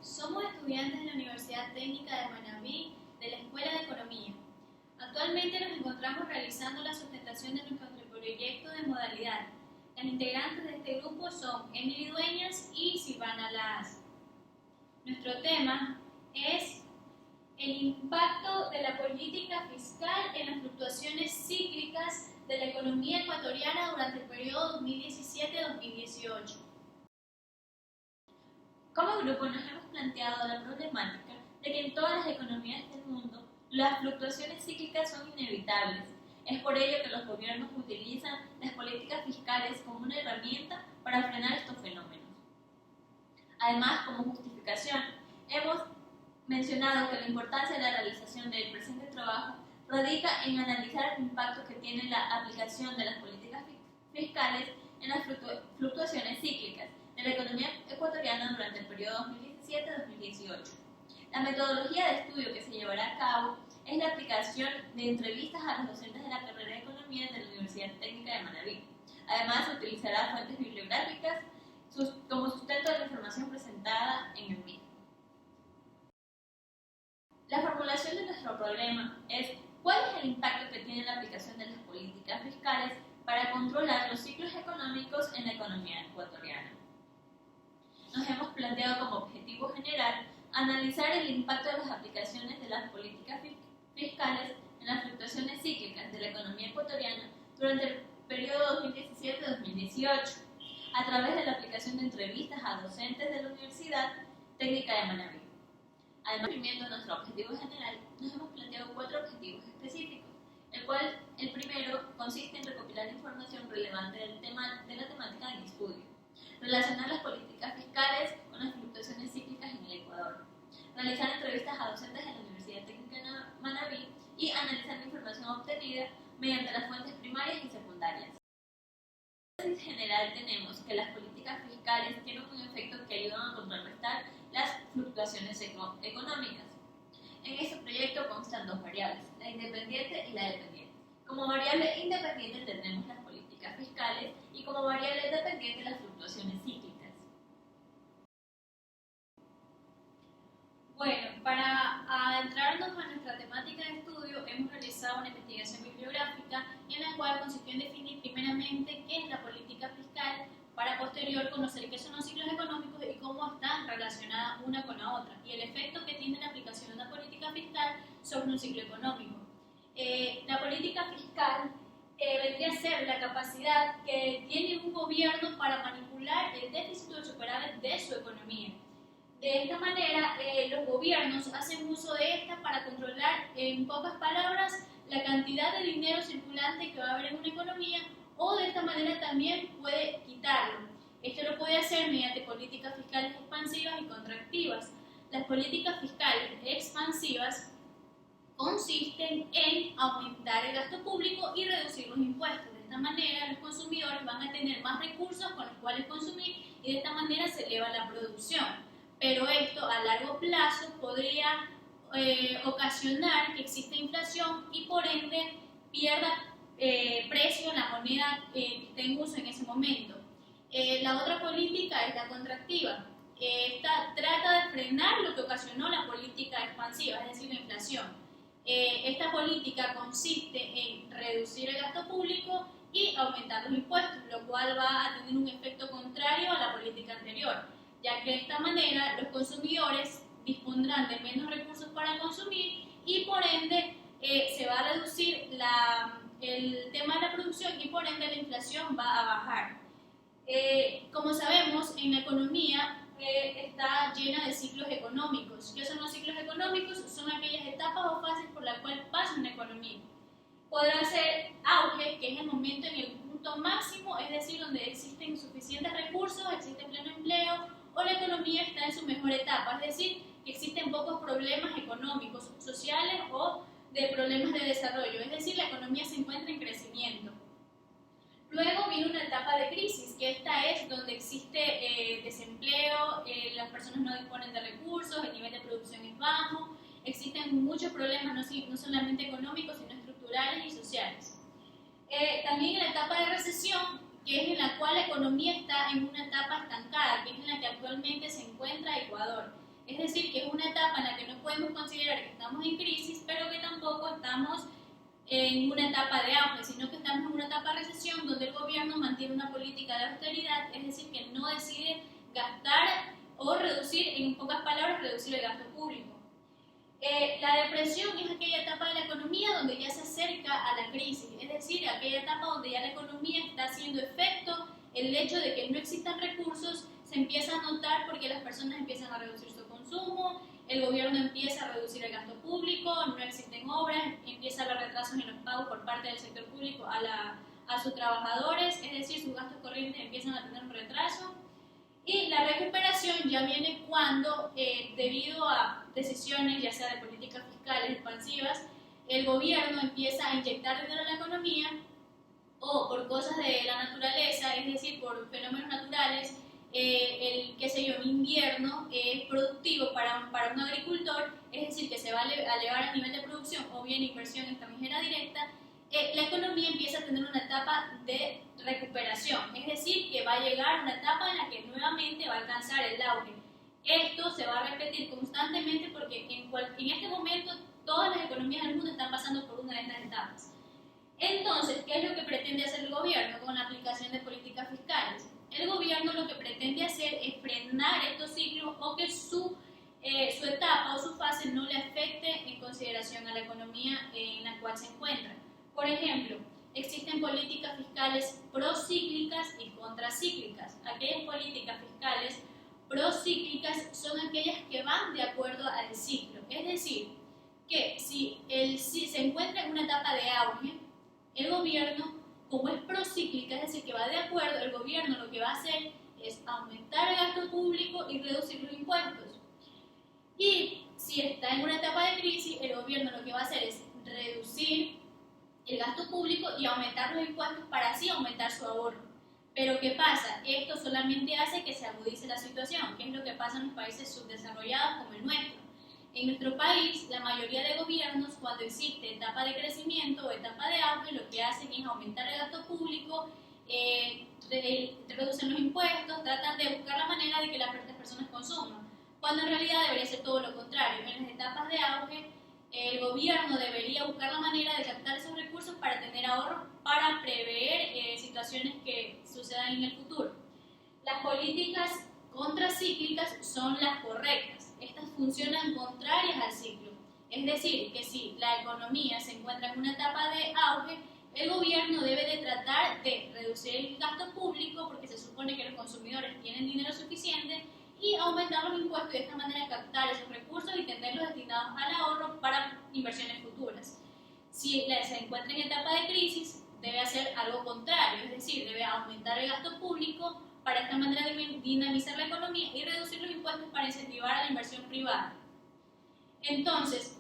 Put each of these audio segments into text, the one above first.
Somos estudiantes de la Universidad Técnica de Manabí, de la Escuela de Economía. Actualmente nos encontramos realizando la sustentación de nuestro proyecto de modalidad. Las integrantes de este grupo son Emily Dueñas y Silvana Laas. Nuestro tema es el impacto de la política fiscal en las fluctuaciones cíclicas de la economía ecuatoriana durante el periodo 2017-2018. Como grupo nos hemos planteado la problemática de que en todas las economías del mundo las fluctuaciones cíclicas son inevitables. Es por ello que los gobiernos utilizan las políticas fiscales como una herramienta para frenar estos fenómenos. Además, como justificación, hemos mencionado que la importancia de la realización del presente trabajo radica en analizar el impacto que tiene la aplicación de las políticas fiscales en las fluctuaciones cíclicas de la economía ecuatoriana durante el periodo 2017-2018. La metodología de estudio que se llevará a cabo es la aplicación de entrevistas a los docentes de la carrera de Economía de la Universidad Técnica de Manabí. Además, se utilizará fuentes bibliográficas como sustento de la información presentada en el mismo. La formulación de nuestro problema es ¿cuál es el impacto que tiene la aplicación de las políticas fiscales para controlar los ciclos económicos en la economía ecuatoriana? Nos hemos planteado como objetivo general analizar el impacto de las aplicaciones de las políticas fiscales en las fluctuaciones cíclicas de la economía ecuatoriana durante el periodo 2017-2018 a través de la aplicación de entrevistas a docentes de la Universidad Técnica de Manabí. Además, cumpliendo nuestro objetivo general, nos hemos planteado 4 objetivos específicos, el primero consiste en recopilar información relevante de la temática del estudio, relacionar las políticas fiscales con las fluctuaciones cíclicas en el Ecuador, realizar entrevistas a docentes de la Universidad Técnica de Manabí y analizar la información obtenida mediante las fuentes primarias y secundarias. En general tenemos que las políticas fiscales tienen un efecto que ayudan a contrarrestar las fluctuaciones económicas. En este proyecto constan 2 variables, la independiente y la dependiente. Como variable independiente tenemos las políticas fiscales y como variable dependiente las fluctuaciones cíclicas. Bueno, para adentrarnos a nuestra temática de estudio, hemos realizado una investigación bibliográfica en la cual consistió en definir primeramente qué es la política fiscal, para posterior conocer qué son los ciclos económicos y cómo están relacionadas una con la otra, y el efecto que tiene la aplicación de una política fiscal sobre un ciclo económico. La política fiscal vendría a ser la capacidad que tiene un gobierno para manipular el déficit o el superávit de su economía. De esta manera, los gobiernos hacen uso de esta para controlar, en pocas palabras, la cantidad de dinero circulante que va a haber en una economía, o de esta manera también puede quitarlo. Esto lo puede hacer mediante políticas fiscales expansivas y contractivas. Las políticas fiscales expansivas consisten en aumentar el gasto público y reducir los impuestos. De esta manera, los consumidores van a tener más recursos con los cuales consumir y de esta manera se eleva la producción. Pero esto a largo plazo podría ocasionar que exista inflación y por ende pierda precio la moneda que esté en uso en ese momento. La otra política es la contractiva. Esta trata de frenar lo que ocasionó la política expansiva, es decir, la inflación. Esta política consiste en reducir el gasto público y aumentar los impuestos, lo cual va a tener un efecto contrario a la política anterior, ya que de esta manera los consumidores dispondrán de menos recursos para consumir y por ende se va a reducir el tema de la producción y por ende la inflación va a bajar. Como sabemos, en la economía está llena de ciclos económicos. ¿Qué son los ciclos económicos? Son aquellas etapas o fases por las cuales pasa una economía. Podrá ser auge, que es el momento en el punto máximo, es decir, donde existen suficientes recursos, existe pleno empleo, o la economía está en su mejor etapa, es decir, que existen pocos problemas económicos, sociales o de problemas de desarrollo, es decir, la economía se encuentra en crecimiento. Luego viene una etapa de crisis, que esta es donde existe desempleo, las personas no disponen de recursos, el nivel de producción es bajo, existen muchos problemas no solamente económicos, sino estructurales y sociales. También en la etapa de recesión, que es en la cual la economía está en una etapa estancada, que es en la que actualmente se encuentra Ecuador. Es decir, que es una etapa en la que no podemos considerar que estamos en crisis, pero que tampoco estamos en una etapa de auge, sino que estamos en una etapa de recesión donde el gobierno mantiene una política de austeridad, es decir, que no decide gastar o reducir, en pocas palabras, reducir el gasto público. La depresión es aquella etapa de la economía donde ya se acerca a la crisis, es decir, aquella etapa donde ya la economía está haciendo efecto, el hecho de que no existan recursos se empieza a notar porque las personas empiezan a reducir su consumo, el gobierno empieza a reducir el gasto público, no existen obras, empieza a haber retrasos en los pagos por parte del sector público a sus trabajadores, es decir, sus gastos corrientes empiezan a tener un retraso. Y la recuperación ya viene cuando, debido a decisiones, ya sea de políticas fiscales expansivas, el gobierno empieza a inyectar dinero en la economía o por cosas de la naturaleza, es decir, por fenómenos naturales, un invierno es productivo para un agricultor, es decir, que se va a elevar a nivel de producción o bien inversión extranjera directa, la economía empieza a tener una etapa de recuperación, es decir, que va a llegar a una etapa en la que nuevamente va a alcanzar el auge. Esto se va a repetir constantemente porque en este momento todas las economías del mundo están pasando por una de estas etapas. Entonces, ¿qué es lo que pretende hacer el gobierno con la aplicación de políticas fiscales? El gobierno lo que pretende hacer es frenar estos ciclos o que su etapa o su fase no le afecte en consideración a la economía en la cual se encuentra. Por ejemplo, existen políticas fiscales procíclicas y contracíclicas. Aquellas políticas fiscales procíclicas son aquellas que van de acuerdo al ciclo. Es decir, que si se encuentra en una etapa de auge, el gobierno, como es procíclica, es decir, que va de acuerdo, el gobierno lo que va a hacer es aumentar el gasto público y reducir los impuestos. Y si está en una etapa de crisis, el gobierno lo que va a hacer es reducir el gasto público y aumentar los impuestos para así aumentar su ahorro. Pero ¿qué pasa? Esto solamente hace que se agudice la situación, que es lo que pasa en los países subdesarrollados como el nuestro. En nuestro país, la mayoría de gobiernos, cuando existe etapa de crecimiento o etapa de auge, lo que hacen es aumentar el gasto público, reducen los impuestos, tratan de buscar la manera de que las personas consuman, cuando en realidad debería ser todo lo contrario. En las etapas de auge, el gobierno debería buscar la manera de captar esos recursos para tener ahorros, para prever situaciones que sucedan en el futuro. Las políticas contracíclicas son las correctas. Estas funcionan contrarias al ciclo. Es decir, que si la economía se encuentra en una etapa de auge, el gobierno debe de tratar de reducir el gasto público porque se supone que los consumidores tienen dinero suficiente y aumentar los impuestos y de esta manera captar esos recursos y tenerlos destinados al ahorro para inversiones futuras. Si se encuentra en etapa de crisis, debe hacer algo contrario, es decir, debe aumentar el gasto público para de esta manera dinamizar la economía y reducir los impuestos para incentivar a la inversión privada. Entonces,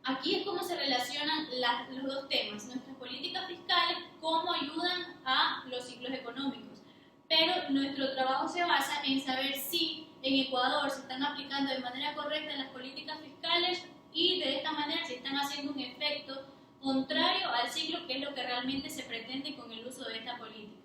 aquí es como se relacionan los dos temas, nuestras políticas fiscales, cómo ayudan a los ciclos económicos. Pero nuestro trabajo se basa en saber si en Ecuador se están aplicando de manera correcta las políticas fiscales y de esta manera se están haciendo un efecto contrario al ciclo, que es lo que realmente se pretende con el uso de esta política.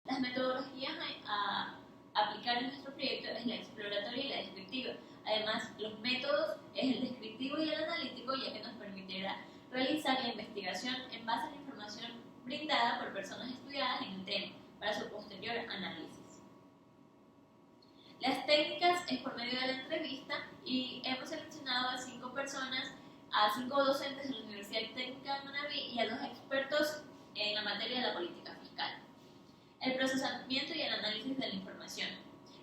Las metodologías a aplicar en nuestro proyecto es la exploratoria y la descriptiva. Además, los métodos es el descriptivo y el analítico, ya que nos permitirá realizar la investigación en base a la información brindada por personas estudiadas en el tema para su posterior análisis. Las técnicas es por medio de la entrevista y hemos seleccionado a 5 personas, a 5 docentes de la Universidad Técnica de Manabí y a 2 expertos en la materia de la política fiscal. El procesamiento y el análisis de la información.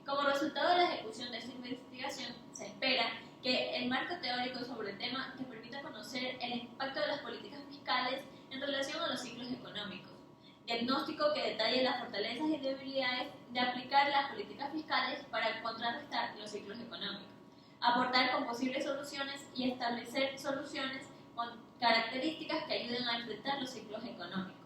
Como resultado de la ejecución de esta investigación, se espera que el marco teórico sobre el tema te permita conocer el impacto de las políticas fiscales en relación a los ciclos económicos. Diagnóstico que detalle las fortalezas y debilidades de aplicar las políticas fiscales para contrarrestar los ciclos económicos. Aportar con posibles soluciones y establecer soluciones con características que ayuden a enfrentar los ciclos económicos.